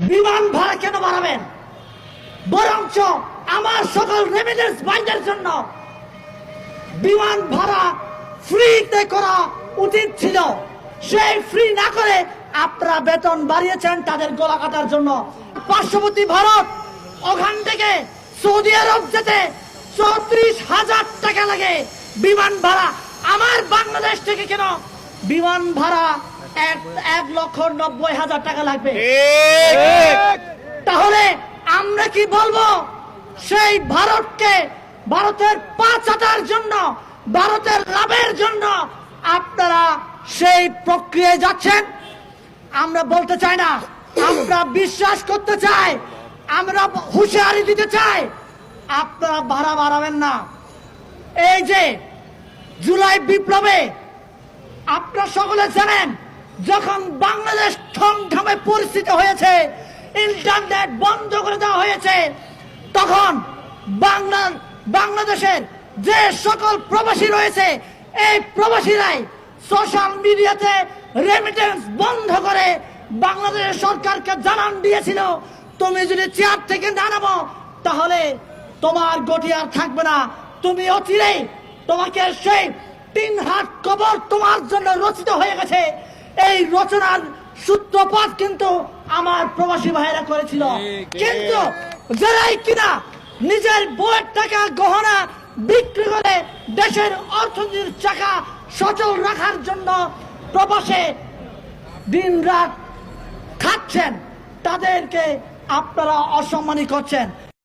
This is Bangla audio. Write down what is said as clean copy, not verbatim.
বিমান ভাড়া কেন বাড়াবেন? বরঞ্চ আমার সকল রেমিটেন্স ভাইদের জন্য বিমান ভাড়া ফ্রিতে করা উচিত ছিল। সেই ফ্রি না করে আপনারা বেতন বাড়িয়েছেন তাদের গলা কাটার জন্য। পার্শ্ববর্তী ভারত, ওখান থেকে সৌদি আরব যেতে 34,000 টাকা লাগে বিমান ভাড়া। আমার বাংলাদেশ থেকে কেন বিমান ভাড়া 1,90,000 টাকা লাগবে? তাহলে আমরা কি বলবো সেই ভারতকে, ভারতের পা চাটার জন্য, ভারতের লাভের জন্য আপনারা সেই প্রক্রিয়ায় যাচ্ছেন? আমরা বলতে চাই না, আমরা বিশ্বাস করতে চাই, আমরা হুঁশিয়ারি দিতে চাই, আপনারা ভাড়া বাড়াবেন না। এই যে জুলাই বিপ্লবে আপনারা সকলে জানেন, যখন বাংলাদেশ থমথমে পরিস্থিতি হয়েছে, ইন্টারনেট বন্ধ করে দেওয়া হয়েছে, তখন বাংলাদেশের যে সকল প্রবাসী রয়েছে, এই প্রবাসীরাই সোশ্যাল মিডিয়াতে রেমিটেন্স বন্ধ করে বাংলাদেশের সরকারকে জানান দিয়েছিল, তুমি যদি চেয়ার থেকে না নামো তাহলে তোমার গতি আর থাকবে না, তুমি অচিরেই তোমাকে সেই 3 হাত কবর তোমার জন্য রচিত হয়ে গেছে। এই রচনার সূত্রপাত কিন্তু আমার প্রবাসী ভাইরা করেছিল। কিন্তু যারাই কিনা নিজের বউয়ের টাকা গহনা বিক্রি করে দেশের অর্থনীতির চাকা সচল রাখার জন্য প্রবাসে দিন রাত খাচ্ছেন, তাদেরকে আপনারা অসম্মানী করছেন।